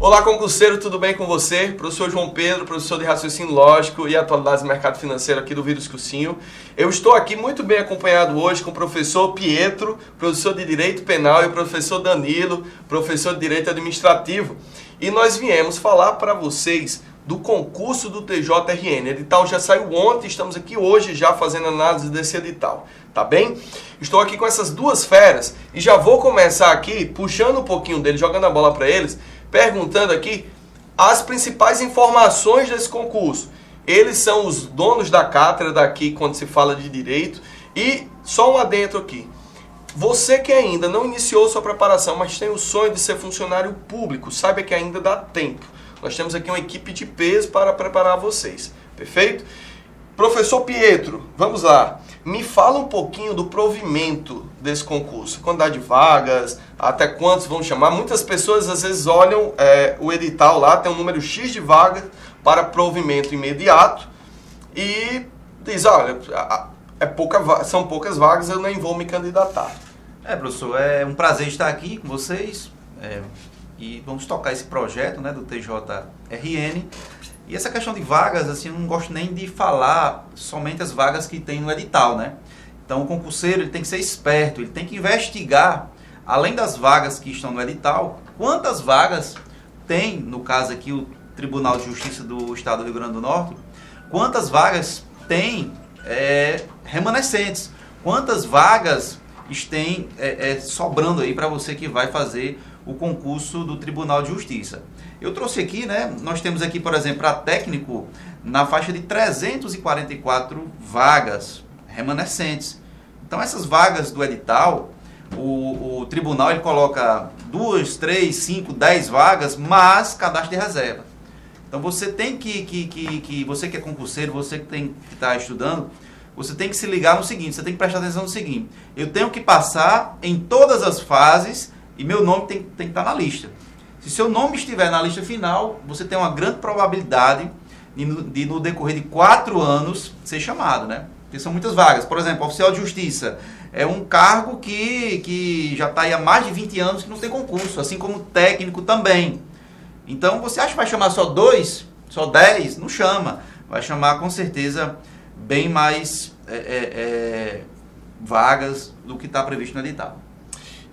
Olá, concurseiro, tudo bem com você? Professor João Pedro, professor de raciocínio lógico e atualidades do mercado financeiro aqui do Vírus Cursinho. Eu estou aqui muito bem acompanhado hoje com o professor Pietro, professor de Direito Penal, e o professor Danilo, professor de Direito Administrativo. E nós viemos falar para vocês do concurso do TJRN. O edital já saiu ontem, estamos aqui hoje já fazendo análise desse edital, tá bem? Estou aqui com essas duas feras e já vou começar aqui puxando um pouquinho deles, jogando a bola para eles, perguntando aqui as principais informações desse concurso. Eles são os donos da cátedra aqui quando se fala de direito. E só um adentro aqui. Você que ainda não iniciou sua preparação, mas tem o sonho de ser funcionário público, saiba que ainda dá tempo. Nós temos aqui uma equipe de peso para preparar vocês. Perfeito? Professor Pietro, vamos lá. Me fala um pouquinho do provimento desse concurso. Quantidade de vagas, até quantos vão chamar. Muitas pessoas às vezes olham o edital lá, tem um número X de vagas para provimento imediato e diz, olha, são poucas vagas, eu nem vou me candidatar. Professor, é um prazer estar aqui com vocês e vamos tocar esse projeto, né, do TJRN. E essa questão de vagas, assim, eu não gosto nem de falar somente as vagas que tem no edital, né? Então o concurseiro ele tem que ser esperto, ele tem que investigar, além das vagas que estão no edital, quantas vagas tem, no caso aqui, o Tribunal de Justiça do Estado do Rio Grande do Norte, quantas vagas tem remanescentes, quantas vagas tem sobrando aí para você que vai fazer o concurso do Tribunal de Justiça. Eu trouxe aqui, né, nós temos aqui, por exemplo, para técnico, na faixa de 344 vagas remanescentes. Então, essas vagas do edital, o tribunal ele coloca 2, 3, 5, 10 vagas, mas cadastro de reserva. Então, você tem você que é concurseiro, você que está estudando, você tem que se ligar no seguinte, você tem que prestar atenção no seguinte: eu tenho que passar em todas as fases e meu nome tem que estar na lista. Se seu nome estiver na lista final, você tem uma grande probabilidade de no decorrer de 4 anos, ser chamado, né? Porque são muitas vagas. Por exemplo, oficial de justiça é um cargo que já está aí há mais de 20 anos que não tem concurso, assim como técnico também. Então, você acha que vai chamar só 2, só 10? Não chama. Vai chamar, com certeza, bem mais vagas do que está previsto no edital.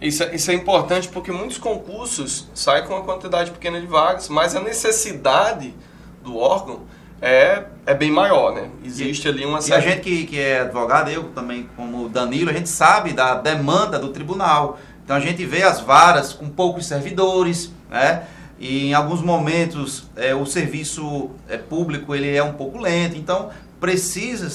Isso é importante porque muitos concursos saem com uma quantidade pequena de vagas, mas a necessidade do órgão é bem maior, né? Existe ali uma certa... E a gente que é advogado, eu também como Danilo, a gente sabe da demanda do tribunal. Então a gente vê as varas com poucos servidores, né? E em alguns momentos o serviço público ele é um pouco lento, então precisa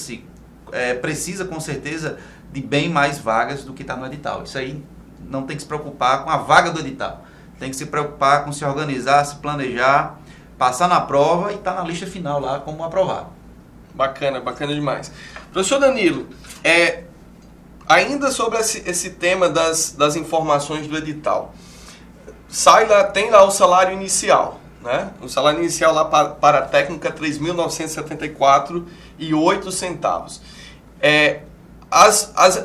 com certeza de bem mais vagas do que está no edital. Isso aí não tem que se preocupar com a vaga do edital. Tem que se preocupar com se organizar, se planejar, passar na prova e estar na lista final lá como aprovado. Bacana, bacana demais. Professor Danilo, ainda sobre esse tema das informações do edital. Tem lá o salário inicial, né? O salário inicial lá para a técnica é R$ 3.974,08.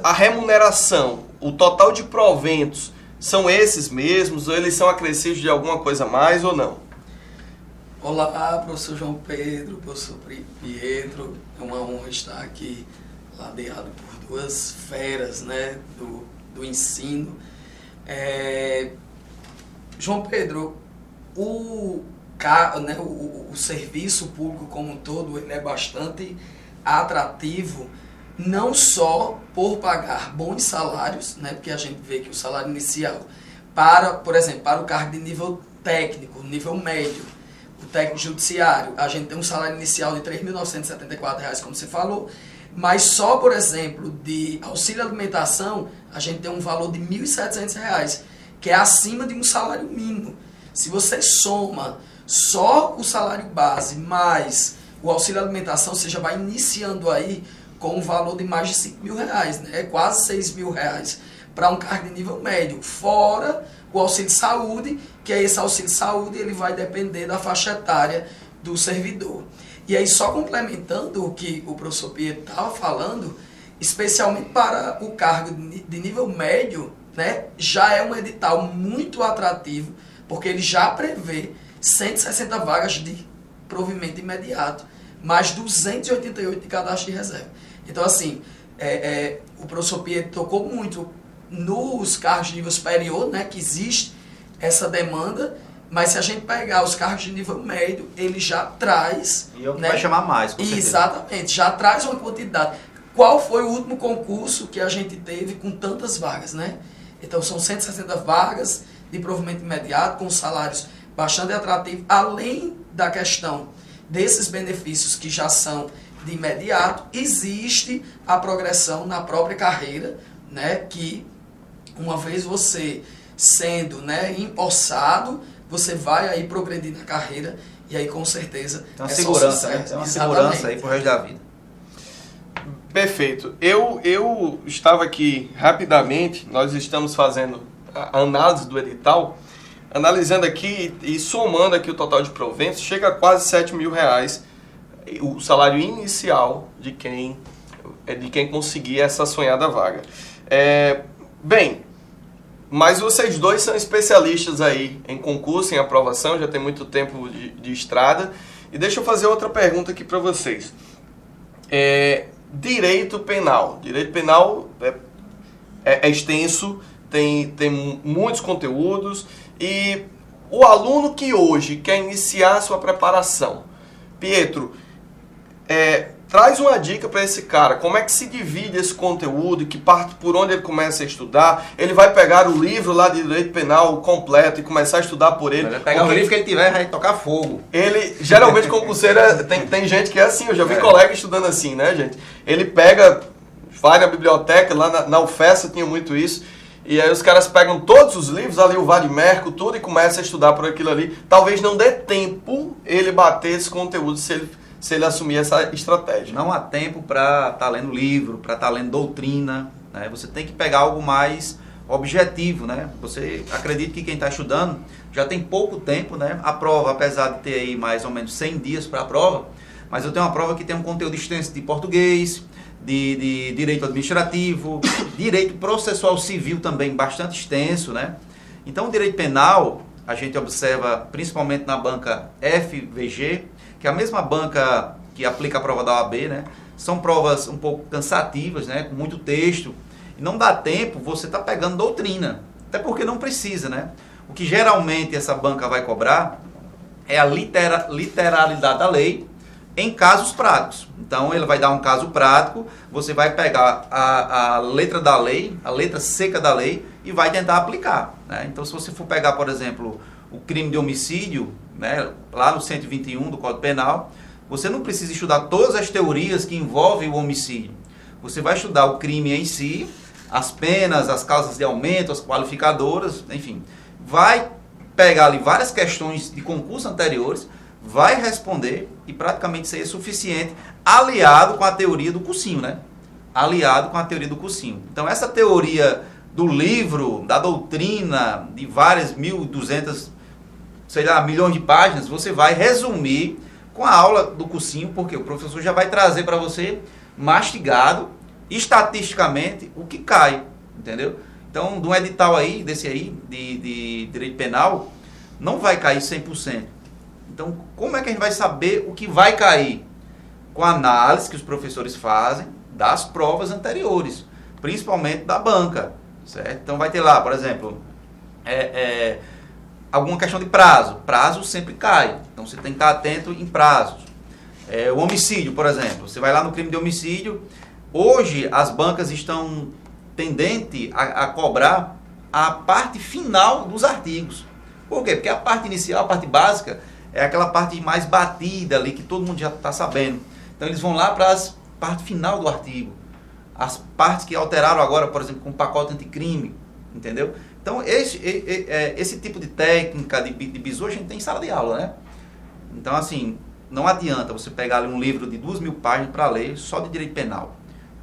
A remuneração, o total de proventos, são esses mesmos ou eles são acrescidos de alguma coisa a mais ou não? Olá, professor João Pedro, professor Pietro. É uma honra estar aqui ladeado por duas feras, né, do ensino. João Pedro, o serviço público como um todo ele é bastante atrativo, não só por pagar bons salários, né, porque a gente vê que o salário inicial, por exemplo, para o cargo de nível técnico, nível médio, o técnico judiciário, a gente tem um salário inicial de R$ 3.974, como você falou, mas só, por exemplo, de auxílio alimentação, a gente tem um valor de R$ 1.700, que é acima de um salário mínimo. Se você soma só o salário base mais o auxílio alimentação, você já vai iniciando aí com um valor de mais de R$ 5.000, né? Quase R$ 6.000 para um cargo de nível médio, fora o auxílio saúde, que é esse auxílio saúde, ele vai depender da faixa etária do servidor. E aí, só complementando o que o professor Pietro estava falando, especialmente para o cargo de nível médio, né, já é um edital muito atrativo, porque ele já prevê 160 vagas de provimento imediato, mais 288 de cadastro de reserva. Então, assim, o professor Pietro tocou muito nos cargos de nível superior, né, que existe essa demanda, mas se a gente pegar os cargos de nível médio, ele já traz... E vai chamar mais, com certeza. Exatamente, já traz uma quantidade. Qual foi o último concurso que a gente teve com tantas vagas, né? Então, são 160 vagas de provimento imediato, com salários bastante atrativos, além da questão desses benefícios que já são de imediato, existe a progressão na própria carreira, né? Que, uma vez você sendo, né, empossado, você vai aí progredir na carreira e aí com certeza é uma segurança, né? É uma segurança aí pro resto da vida. Perfeito. Eu estava aqui rapidamente, nós estamos fazendo a análise do edital, analisando aqui e somando aqui o total de proventos, chega a quase R$7.000 o salário inicial de quem conseguir essa sonhada vaga. Bem, mas vocês dois são especialistas aí em concurso, em aprovação, já tem muito tempo de estrada. E deixa eu fazer outra pergunta aqui para vocês. Direito penal. Direito penal é extenso, tem muitos conteúdos. E o aluno que hoje quer iniciar a sua preparação, Pietro, traz uma dica para esse cara, como é que se divide esse conteúdo, que parte por onde ele começa a estudar. Ele vai pegar o livro lá de Direito Penal completo e começar a estudar por ele. Vai pegar o livro que ele tiver e vai tocar fogo. Ele, geralmente, concurseiro, tem gente que é assim, eu já vi colega estudando assim, né, gente? Ele pega, vai na biblioteca, lá na UFESA tinha muito isso, e aí os caras pegam todos os livros, ali o Vadimerco, tudo, e começam a estudar por aquilo ali. Talvez não dê tempo ele bater esse conteúdo se ele assumir essa estratégia. Não há tempo para estar lendo livro, para estar lendo doutrina, né? Você tem que pegar algo mais objetivo, né? Você acredita que quem está estudando já tem pouco tempo, né? A prova, apesar de ter aí mais ou menos 100 dias para a prova, mas eu tenho uma prova que tem um conteúdo extenso de português, de direito administrativo, direito processual civil também bastante extenso, né? Então, o direito penal, a gente observa principalmente na banca FVG, que é a mesma banca que aplica a prova da OAB, né? São provas um pouco cansativas, né? Com muito texto. E não dá tempo você tá pegando doutrina. Até porque não precisa, né? O que geralmente essa banca vai cobrar é a literalidade da lei em casos práticos. Então, ele vai dar um caso prático, você vai pegar a letra da lei, a letra seca da lei, e vai tentar aplicar, né? Então, se você for pegar, por exemplo, o crime de homicídio, né, lá no 121 do Código Penal, você não precisa estudar todas as teorias que envolvem o homicídio. Você vai estudar o crime em si, as penas, as causas de aumento, as qualificadoras, enfim. Vai pegar ali várias questões de concurso anteriores, vai responder e praticamente isso aí é suficiente, aliado com a teoria do cursinho, né? Aliado com a teoria do cursinho. Então, essa teoria do livro, da doutrina, de várias 1.200, sei lá, milhões de páginas, você vai resumir com a aula do cursinho, porque o professor já vai trazer para você mastigado, estatisticamente, o que cai, entendeu? Então, de um edital aí, desse aí, de direito penal, não vai cair 100%. Então, como é que a gente vai saber o que vai cair? Com a análise que os professores fazem das provas anteriores, principalmente da banca, certo? Então, vai ter lá, por exemplo, alguma questão de prazo. Prazo sempre cai, então você tem que estar atento em prazos. O homicídio, por exemplo, você vai lá no crime de homicídio, hoje as bancas estão tendentes a cobrar a parte final dos artigos. Por quê? Porque a parte inicial, a parte básica, é aquela parte mais batida ali, que todo mundo já está sabendo. Então eles vão lá para a parte final do artigo. As partes que alteraram agora, por exemplo, com o pacote anticrime, entendeu? Então esse tipo de técnica, de bizu, a gente tem em sala de aula, né? Então assim, não adianta você pegar ali um livro de 2.000 páginas para ler só de direito penal.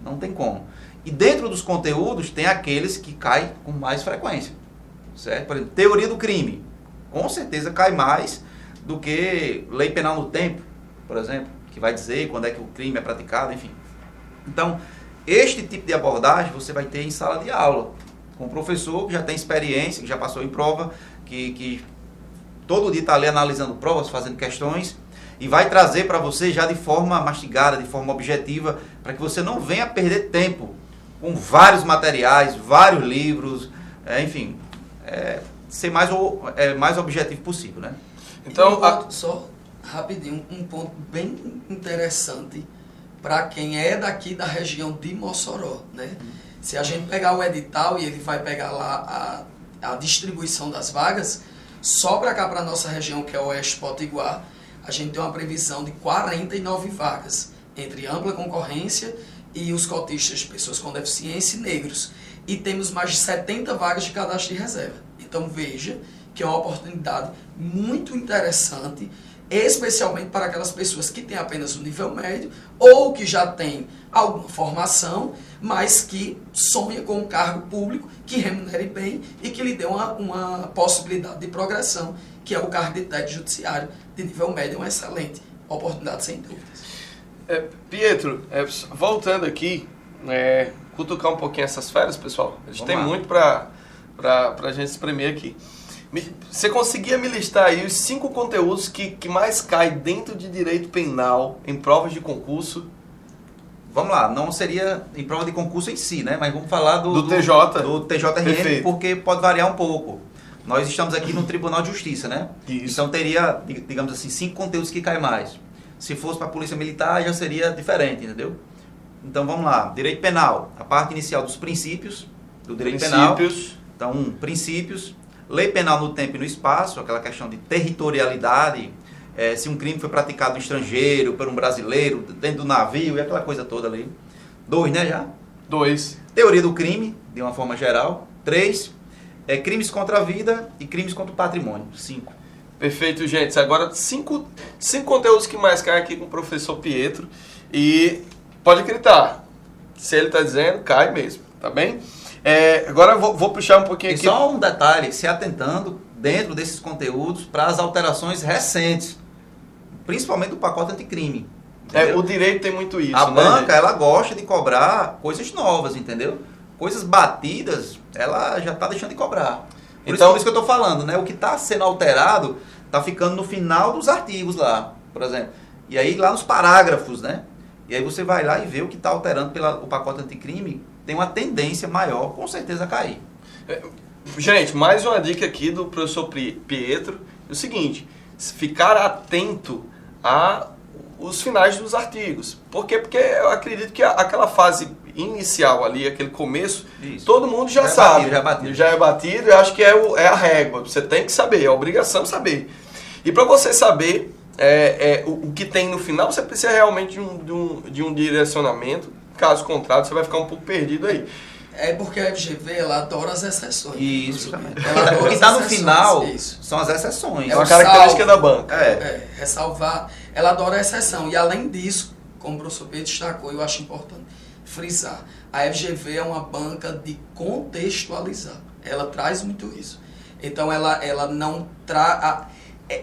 Não tem como. E dentro dos conteúdos tem aqueles que caem com mais frequência, certo? Por exemplo, teoria do crime. Com certeza cai mais do que lei penal no tempo, por exemplo, que vai dizer quando é que o crime é praticado, enfim. Então, este tipo de abordagem você vai ter em sala de aula, com o professor que já tem experiência, que já passou em prova, que todo dia está ali analisando provas, fazendo questões, e vai trazer para você já de forma mastigada, de forma objetiva, para que você não venha perder tempo com vários materiais, vários livros, enfim, ser mais objetivo possível, né? Então, só rapidinho, um ponto bem interessante para quem é daqui da região de Mossoró, né? Se a gente pegar o edital e ele vai pegar lá a distribuição das vagas, só para cá, para a nossa região, que é o Oeste Potiguar, a gente tem uma previsão de 49 vagas, entre ampla concorrência e os cotistas de pessoas com deficiência e negros. E temos mais de 70 vagas de cadastro de reserva. Então veja que é uma oportunidade muito interessante, especialmente para aquelas pessoas que têm apenas o nível médio ou que já têm alguma formação, mas que sonham com um cargo público que remunere bem e que lhe dê uma possibilidade de progressão, que é o cargo de técnico judiciário de nível médio, uma excelente oportunidade, sem dúvidas. Pietro, voltando aqui, cutucar um pouquinho essas férias, pessoal. A gente tem muito para a gente espremer aqui. Você conseguia me listar aí os 5 conteúdos que mais caem dentro de direito penal em provas de concurso? Vamos lá, não seria em prova de concurso em si, né? Mas vamos falar do TJ. Do TJRN, Perfeito. Porque pode variar um pouco. Nós estamos aqui no Tribunal de Justiça, né? Isso. Então teria, digamos assim, 5 conteúdos que caem mais. Se fosse para a Polícia Militar, já seria diferente, entendeu? Então vamos lá, direito penal, a parte inicial dos princípios do direito penal. Então, princípios. Lei penal no tempo e no espaço, aquela questão de territorialidade, se um crime foi praticado no estrangeiro, por um brasileiro, dentro do navio e aquela coisa toda ali. 2, né, já? 2. Teoria do crime, de uma forma geral. 3, crimes contra a vida e crimes contra o patrimônio. 5. Perfeito, gente. Agora, 5 conteúdos que mais caem aqui com o professor Pietro. E pode acreditar, se ele está dizendo, cai mesmo, tá bem? Agora eu vou puxar um pouquinho aqui. E só um detalhe, se atentando dentro desses conteúdos para as alterações recentes, principalmente do pacote anticrime. O direito tem muito isso, A né, banca, gente? ela gosta de cobrar coisas novas, entendeu? Coisas batidas, ela já está deixando de cobrar. Por isso que eu estou falando, né? O que está sendo alterado está ficando no final dos artigos lá, por exemplo. E aí lá nos parágrafos, né? E aí você vai lá e vê o que está alterando o pacote anticrime, tem uma tendência maior, com certeza, a cair. Gente, mais uma dica aqui do professor Pietro. É o seguinte, ficar atento aos finais dos artigos. Por quê? Porque eu acredito que aquela fase inicial ali, aquele começo, Isso. todo mundo já sabe. Já é batido, eu acho que é a régua. Você tem que saber, é a obrigação saber. E para você saber o que tem no final, você precisa realmente de um direcionamento. Caso contrário, você vai ficar um pouco perdido aí. É porque a FGV, ela adora as exceções. Isso, também. O que está no final são as exceções. É uma característica da banca. Ressalvar, ela adora a exceção. E além disso, como o professor Pedro destacou, eu acho importante frisar, a FGV é uma banca de contextualizar. Ela traz muito isso. Então, ela não traz...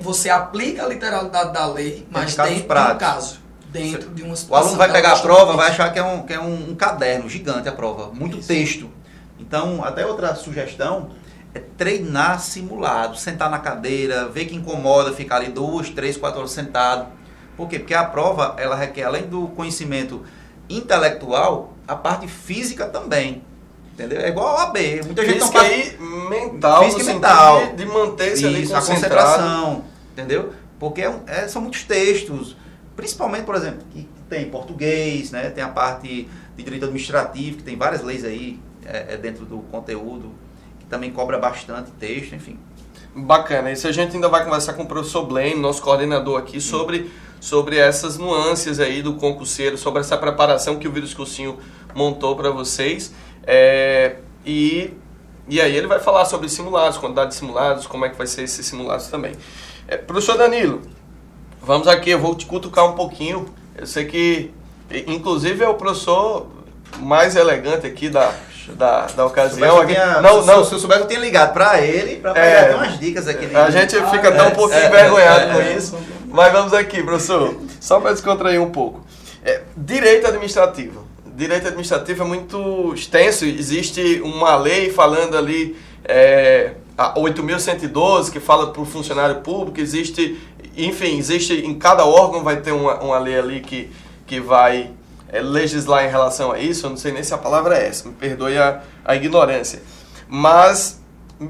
Você aplica a literalidade da lei, mas dentro de um caso. Dentro de uma situação. O aluno vai pegar a prova, vai achar que é um caderno gigante a prova, muito texto. Então, até outra sugestão é treinar simulado, sentar na cadeira, ver que incomoda ficar ali 2, 3, 4 horas sentado. Por quê? Porque a prova, ela requer, além do conhecimento intelectual, a parte física também. Entendeu? É igual a AB. Muita gente física aí mental, física e mental. De manter-se ali concentrado. A concentração, entendeu? Porque são muitos textos. Principalmente, por exemplo, que tem português, né? Tem a parte de direito administrativo, que tem várias leis aí dentro do conteúdo, que também cobra bastante texto, enfim. Bacana. Isso a gente ainda vai conversar com o professor Blaine, nosso coordenador aqui, sobre essas nuances aí do concurseiro, sobre essa preparação que o Vírus Cursinho montou para vocês. E aí ele vai falar sobre simulados, quantidade de simulados, como é que vai ser esses simulados também. Professor Danilo, vamos aqui, eu vou te cutucar um pouquinho. Eu sei que, inclusive, é o professor mais elegante aqui da ocasião. Se eu soubesse, eu tinha ligado para ele, para pegar até umas dicas aqui. A gente fica até um pouquinho envergonhado com isso. Mas vamos aqui, professor, só para descontrair um pouco. Direito administrativo. Direito administrativo é muito extenso. Existe uma lei falando ali a 8.112, que fala para o funcionário público, existe em cada órgão vai ter uma lei ali que vai legislar em relação a isso. Eu não sei nem se a palavra é essa, me perdoe a ignorância. Mas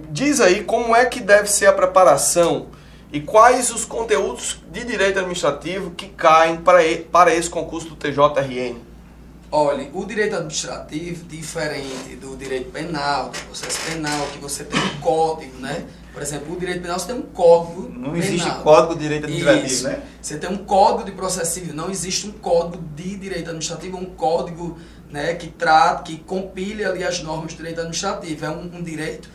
diz aí como é que deve ser a preparação e quais os conteúdos de direito administrativo que caem para esse concurso do TJRN. Olha, o direito administrativo, diferente do direito penal, do processo penal, que você tem um código, né? Por exemplo, o direito penal você tem um código Não penal. existe código de direito administrativo, Isso. né? Você tem um código de processo civil, não existe um código de direito administrativo, um código, né, que compile ali as normas de direito administrativo. É um direito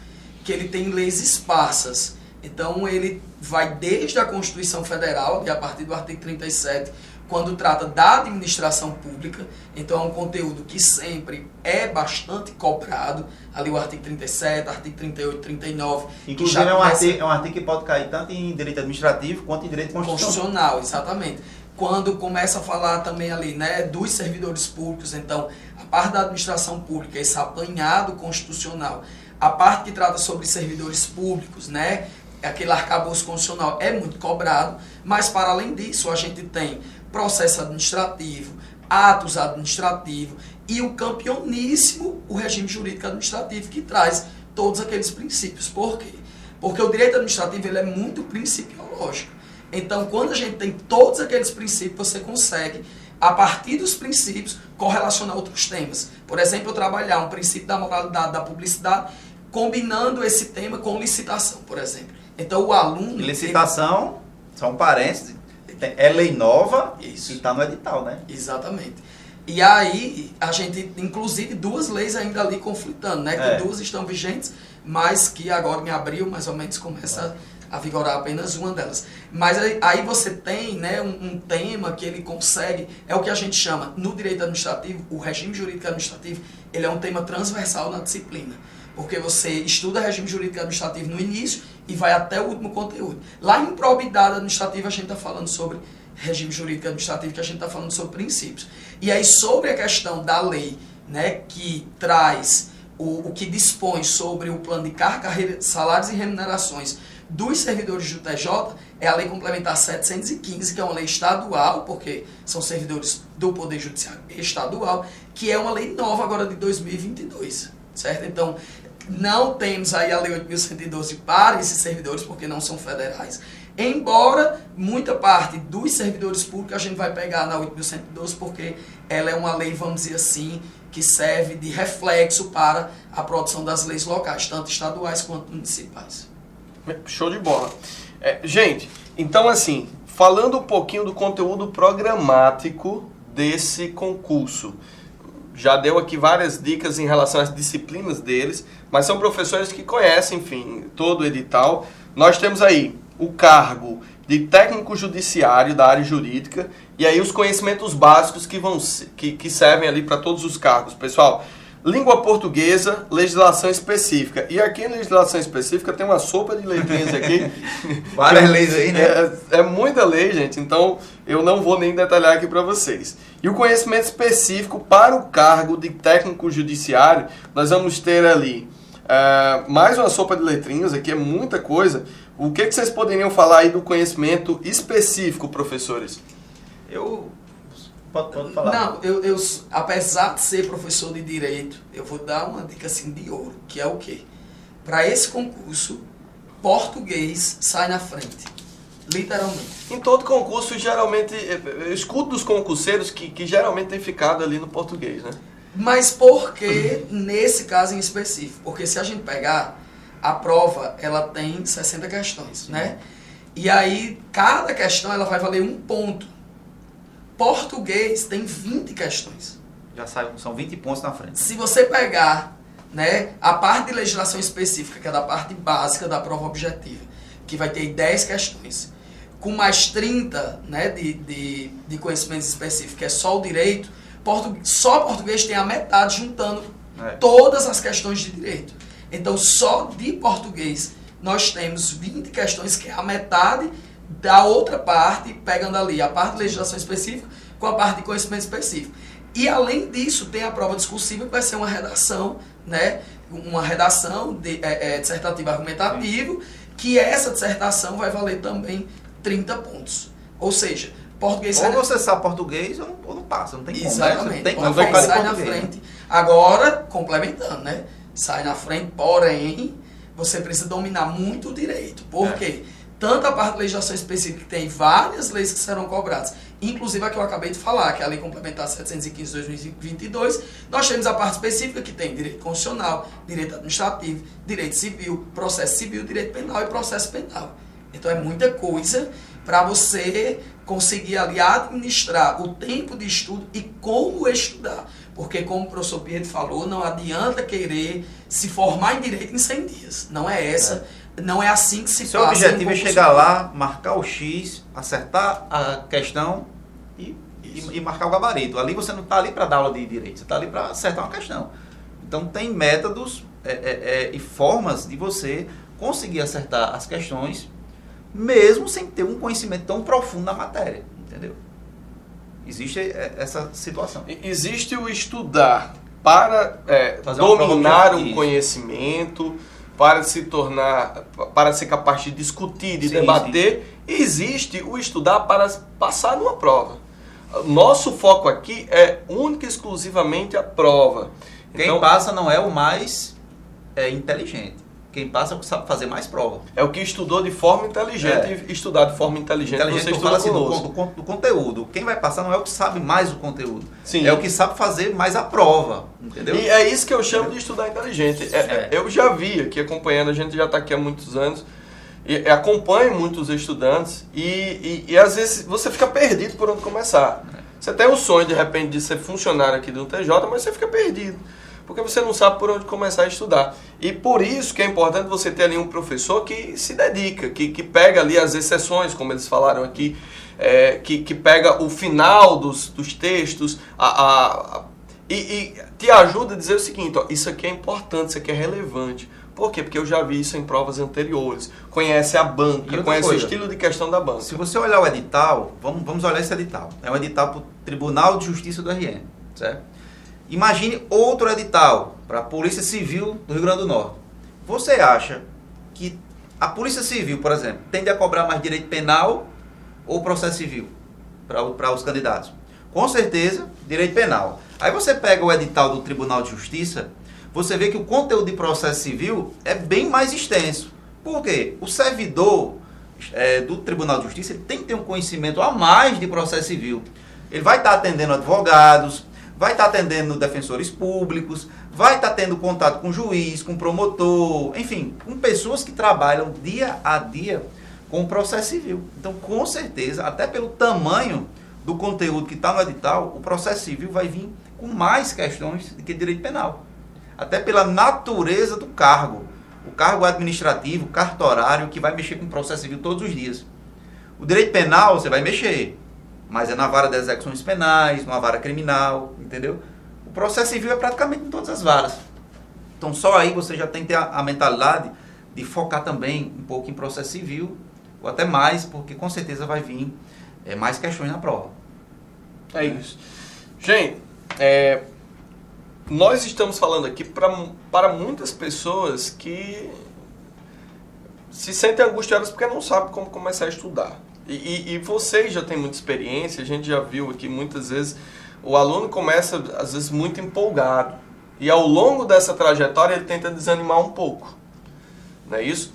que ele tem leis esparsas. Então ele vai desde a Constituição Federal, e a partir do artigo 37, quando trata da administração pública, então é um conteúdo que sempre é bastante cobrado, ali o artigo 37, artigo 38, 39. Inclusive é um artigo que pode cair tanto em direito administrativo quanto em direito constitucional. Exatamente. Quando começa a falar também ali, né, dos servidores públicos, então a parte da administração pública, esse apanhado constitucional, a parte que trata sobre servidores públicos, né, aquele arcabouço constitucional é muito cobrado, mas para além disso a gente tem processo administrativo, atos administrativos e o campeoníssimo, o regime jurídico administrativo, que traz todos aqueles princípios. Por quê? Porque o direito administrativo ele é muito principiológico. Então, quando a gente tem todos aqueles princípios, você consegue, a partir dos princípios, correlacionar outros temas. Por exemplo, eu trabalhar um princípio da moralidade da publicidade, combinando esse tema com licitação, por exemplo. Então, o aluno... Licitação, são parênteses, é lei nova. Isso. E está no edital, né? Exatamente. E aí, a gente, inclusive, duas leis ainda ali conflitando, né? Que duas estão vigentes, mas que agora em abril, mais ou menos, começa a vigorar apenas uma delas. Mas aí você tem, né, um tema que ele consegue, é o que a gente chama, no direito administrativo, o regime jurídico administrativo, ele é um tema transversal na disciplina. Porque você estuda regime jurídico administrativo no início e vai até o último conteúdo. Lá em probidade administrativa a gente está falando sobre regime jurídico administrativo, que a gente está falando sobre princípios. E aí sobre a questão da lei, né, que traz o que dispõe sobre o plano de carreira, salários e remunerações dos servidores do TJ, é a lei complementar 715, que é uma lei estadual, porque são servidores do Poder Judiciário estadual, que é uma lei nova agora de 2022. Certo? Então, não temos aí a Lei 8.112 para esses servidores, porque não são federais. Embora muita parte dos servidores públicos a gente vai pegar na 8.112, porque ela é uma lei, vamos dizer assim, que serve de reflexo para a produção das leis locais, tanto estaduais quanto municipais. Show de bola. Gente, então assim, falando um pouquinho do conteúdo programático desse concurso, já deu aqui várias dicas em relação às disciplinas deles, mas são professores que conhecem, enfim, todo o edital. Nós temos aí o cargo de técnico judiciário da área jurídica e aí os conhecimentos básicos que servem ali para todos os cargos. Pessoal, língua portuguesa, legislação específica. E aqui em legislação específica tem uma sopa de letrinhas aqui. Várias leis aí, né? É muita lei, gente, então eu não vou nem detalhar aqui para vocês. E o conhecimento específico para o cargo de técnico judiciário, nós vamos ter ali mais uma sopa de letrinhas, aqui é muita coisa. O que vocês poderiam falar aí do conhecimento específico, professores? Pode falar. Não, eu apesar de ser professor de Direito, eu vou dar uma dica assim de ouro, que é o quê? Para esse concurso, português sai na frente. Literalmente. Em todo concurso, geralmente, eu escuto dos concurseiros que geralmente tem ficado ali no português, né? Mas por que nesse caso em específico? Porque se a gente pegar, a prova, ela tem 60 questões, né? E aí, cada questão, ela vai valer 1 ponto. Português tem 20 questões. São 20 pontos na frente. Se você pegar, né, a parte de legislação específica, que é da parte básica da prova objetiva, que vai ter 10 questões, com mais 30, né, de conhecimentos específicos, que é só o direito, só português tem a metade juntando todas as questões de direito. Então, só de português, nós temos 20 questões, que é a metade da outra parte, pegando ali a parte de legislação específica com a parte de conhecimento específico. E, além disso, tem a prova discursiva, que vai ser uma redação, né, uma redação dissertativa argumentativa, que essa dissertação vai valer também 30 pontos. Ou seja, português... Ou você sabe português ou não passa, não tem como. Exatamente. Tem Então, sai na frente. Agora, complementando, né? Sai na frente, porém, você precisa dominar muito o direito. Por quê? Tanto a parte de legislação específica, que tem várias leis que serão cobradas, inclusive a que eu acabei de falar, que é a Lei Complementar 715 de 2022, nós temos a parte específica que tem direito constitucional, direito administrativo, direito civil, processo civil, direito penal e processo penal. Então é muita coisa para você conseguir ali administrar o tempo de estudo e como estudar. Porque, como o professor Pietro falou, não adianta querer se formar em direito em 100 dias. Não é não é assim que se Seu passa. Seu objetivo é chegar lá, marcar o X, acertar a questão e marcar o gabarito. Ali você não está ali para dar aula de direito, você está ali para acertar uma questão. Então tem métodos e formas de você conseguir acertar as questões, mesmo sem ter um conhecimento tão profundo na matéria, entendeu? Existe essa situação. Existe o estudar para dominar um conhecimento, para ser capaz de discutir, de debater. Sim. Existe o estudar para passar numa prova. Nosso foco aqui é única e exclusivamente a prova. Quem passa não é o mais inteligente. Quem passa é o que sabe fazer mais prova. É o que estudou de forma inteligente e estudar de forma inteligente você estuda assim, do conteúdo. Quem vai passar não é o que sabe mais o conteúdo. Sim. É o que sabe fazer mais a prova. Entendeu? E é isso que eu chamo de estudar inteligente. Eu já vi aqui acompanhando, a gente já está aqui há muitos anos, e acompanho muitos estudantes e às vezes você fica perdido por onde começar. Você tem o sonho de repente de ser funcionário aqui do TJ, mas você fica perdido. Porque você não sabe por onde começar a estudar. E por isso que é importante você ter ali um professor que se dedica, que pega ali as exceções, como eles falaram aqui, que pega o final dos textos e te ajuda a dizer o seguinte, ó, isso aqui é importante, isso aqui é relevante. Por quê? Porque eu já vi isso em provas anteriores. Conhece a banca, conhece o estilo de questão da banca. Se você olhar o edital, vamos olhar esse edital. É um edital para o Tribunal de Justiça do RN, certo? Imagine outro edital para a Polícia Civil do Rio Grande do Norte. Você acha que a Polícia Civil, por exemplo, tende a cobrar mais direito penal ou processo civil para os candidatos? Com certeza, direito penal. Aí você pega o edital do Tribunal de Justiça, você vê que o conteúdo de processo civil é bem mais extenso. Por quê? O servidor do Tribunal de Justiça ele tem que ter um conhecimento a mais de processo civil. Ele vai estar atendendo advogados, vai estar atendendo defensores públicos, vai estar tendo contato com juiz, com promotor, enfim, com pessoas que trabalham dia a dia com o processo civil. Então, com certeza, até pelo tamanho do conteúdo que está no edital, o processo civil vai vir com mais questões do que direito penal. Até pela natureza do cargo. O cargo administrativo, cartorário, que vai mexer com o processo civil todos os dias. O direito penal, você vai mexer, mas é na vara das execuções penais, numa vara criminal, entendeu? O processo civil é praticamente em todas as varas. Então só aí você já tem que ter a mentalidade de focar também um pouco em processo civil, ou até mais, porque com certeza vai vir mais questões na prova. É isso. Gente, nós estamos falando aqui para muitas pessoas que se sentem angustiadas porque não sabem como começar a estudar. E vocês já têm muita experiência, a gente já viu aqui muitas vezes, o aluno começa às vezes muito empolgado e ao longo dessa trajetória ele tenta desanimar um pouco, não é isso?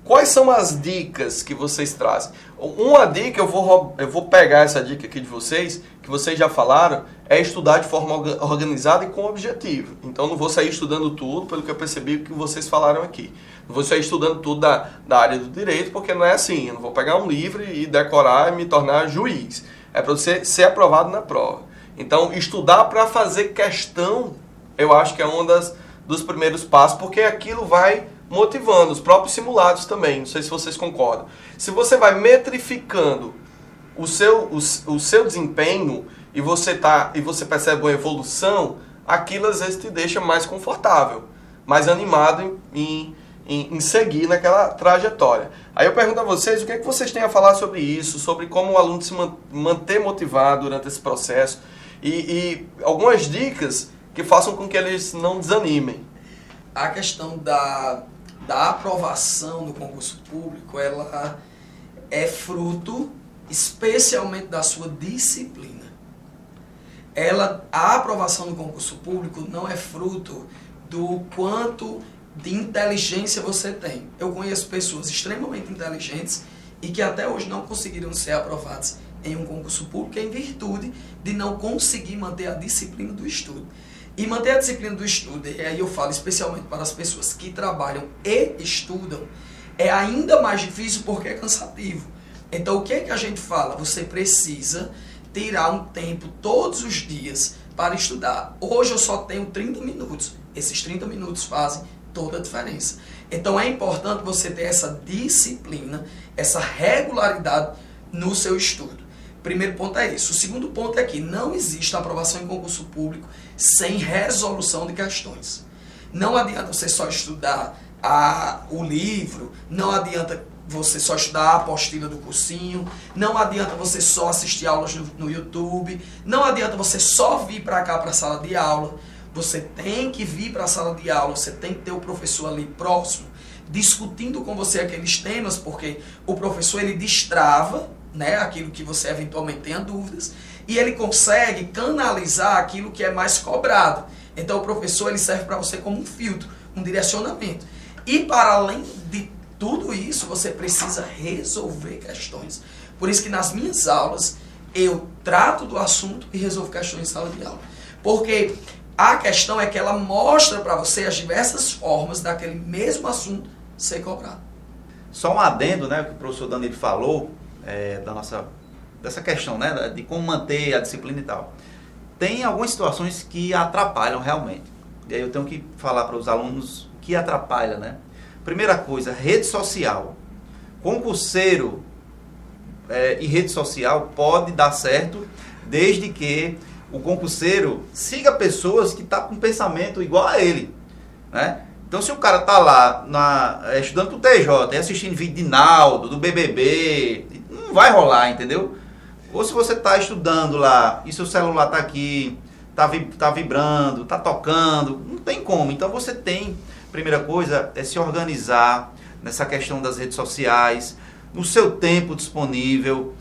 Quais são as dicas que vocês trazem? Uma dica, eu vou pegar essa dica aqui de vocês, que vocês já falaram, é estudar de forma organizada e com objetivo. Então não vou sair estudando tudo, pelo que eu percebi que vocês falaram aqui. Não vou sair estudando tudo da área do direito, porque não é assim. Eu não vou pegar um livro e decorar e me tornar juiz. É para você ser aprovado na prova. Então, estudar para fazer questão, eu acho que é um dos primeiros passos, porque aquilo vai motivando os próprios simulados também. Não sei se vocês concordam. Se você vai metrificando o seu desempenho e você percebe uma evolução, aquilo às vezes te deixa mais confortável, mais animado em seguir naquela trajetória. Aí eu pergunto a vocês, o que é que vocês têm a falar sobre isso, sobre como o aluno se manter motivado durante esse processo e algumas dicas que façam com que eles não desanimem. a questão da aprovação do concurso público, ela é fruto especialmente da sua disciplina. A aprovação do concurso público não é fruto do quanto de inteligência você tem. Eu conheço pessoas extremamente inteligentes e que até hoje não conseguiram ser aprovadas em um concurso público em virtude de não conseguir manter a disciplina do estudo. E manter a disciplina do estudo, e aí eu falo especialmente para as pessoas que trabalham e estudam, é ainda mais difícil porque é cansativo. Então o que é que a gente fala? Você precisa tirar um tempo todos os dias para estudar. Hoje eu só tenho 30 minutos. Esses 30 minutos fazem toda a diferença. Então é importante você ter essa disciplina, essa regularidade no seu estudo. Primeiro ponto é isso. O segundo ponto é que não existe aprovação em concurso público sem resolução de questões. Não adianta você só estudar o livro, não adianta você só estudar a apostila do cursinho, não adianta você só assistir aulas no YouTube, não adianta você só vir para cá para a sala de aula. Você tem que vir para a sala de aula, você tem que ter o professor ali próximo, discutindo com você aqueles temas, porque o professor ele destrava, né, aquilo que você eventualmente tenha dúvidas, e ele consegue canalizar aquilo que é mais cobrado. Então o professor ele serve para você como um filtro, um direcionamento. E para além de tudo isso, você precisa resolver questões. Por isso que nas minhas aulas eu trato do assunto e resolvo questões em sala de aula. Porque a questão é que ela mostra para você as diversas formas daquele mesmo assunto ser cobrado. Só um adendo, né, que o professor Danilo falou, dessa questão, né, de como manter a disciplina e tal. Tem algumas situações que atrapalham realmente. E aí eu tenho que falar para os alunos o que atrapalha, né? Primeira coisa, rede social. Concurseiro e rede social pode dar certo desde que o concurseiro siga pessoas que estão com pensamento igual a ele, né? Então, se o cara tá lá estudando pro TJ e assistindo vídeo de Naldo, do BBB, não vai rolar, entendeu? Ou se você tá estudando lá e seu celular tá aqui, tá vibrando, tá tocando, não tem como. Então, você tem, primeira coisa, é se organizar nessa questão das redes sociais, no seu tempo disponível,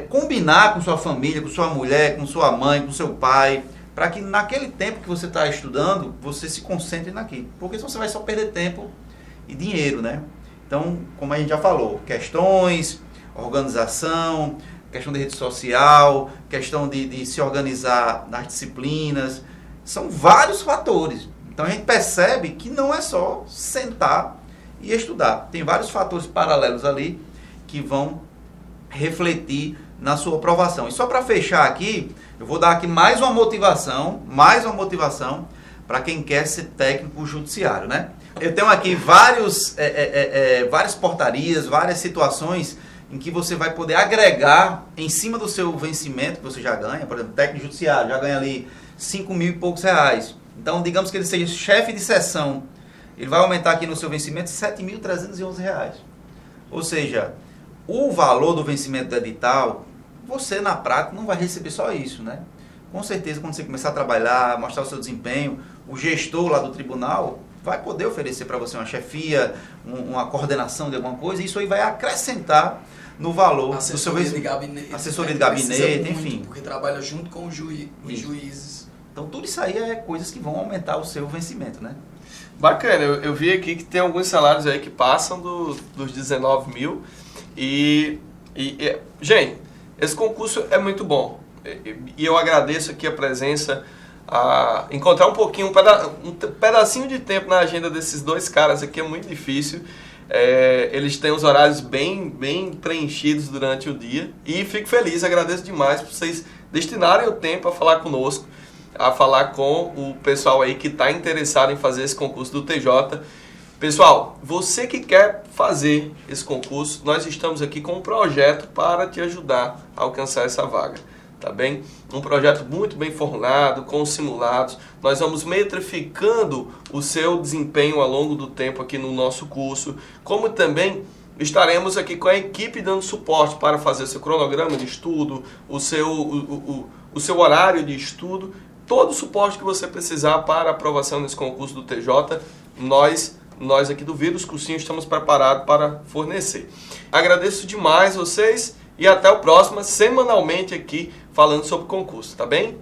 combinar com sua família, com sua mulher, com sua mãe, com seu pai, para que naquele tempo que você está estudando, você se concentre naquilo. Porque senão você vai só perder tempo e dinheiro, né? Então, como a gente já falou, questões, organização, questão de rede social, questão de se organizar nas disciplinas, são vários fatores. Então a gente percebe que não é só sentar e estudar. Tem vários fatores paralelos ali que vão refletir na sua aprovação. E só para fechar aqui, eu vou dar aqui mais uma motivação para quem quer ser técnico judiciário, né? Eu tenho aqui várias portarias, várias situações em que você vai poder agregar em cima do seu vencimento que você já ganha. Por exemplo, técnico judiciário já ganha ali 5 mil e poucos reais. Então, digamos que ele seja chefe de seção, ele vai aumentar aqui no seu vencimento R$ 7.311. Ou seja, o valor do vencimento do edital, você na prática não vai receber só isso, né? Com certeza, quando você começar a trabalhar, mostrar o seu desempenho, o gestor lá do tribunal vai poder oferecer para você uma chefia, uma coordenação de alguma coisa, e isso aí vai acrescentar no valor do seu vencimento. Assessoria de gabinete, enfim. Porque trabalha junto com os juízes. Então, tudo isso aí é coisas que vão aumentar o seu vencimento, né? Bacana, eu vi aqui que tem alguns salários aí que passam dos 19 mil. Gente, esse concurso é muito bom. E eu agradeço aqui a presença, encontrar um pedacinho de tempo na agenda desses dois caras aqui é muito difícil. Eles têm os horários bem preenchidos durante o dia. E fico feliz, agradeço demais por vocês destinarem o tempo a falar conosco, a falar com o pessoal aí que está interessado em fazer esse concurso do TJ. Pessoal, você que quer fazer esse concurso, nós estamos aqui com um projeto para te ajudar a alcançar essa vaga, tá bem? Um projeto muito bem formulado, com simulados. Nós vamos metrificando o seu desempenho ao longo do tempo aqui no nosso curso, como também estaremos aqui com a equipe dando suporte para fazer o seu cronograma de estudo, o seu horário de estudo, todo o suporte que você precisar para a aprovação desse concurso do TJ, nós aqui do Vírus Cursinho estamos preparados para fornecer. Agradeço demais vocês e até o próximo, semanalmente aqui falando sobre concurso, tá bem?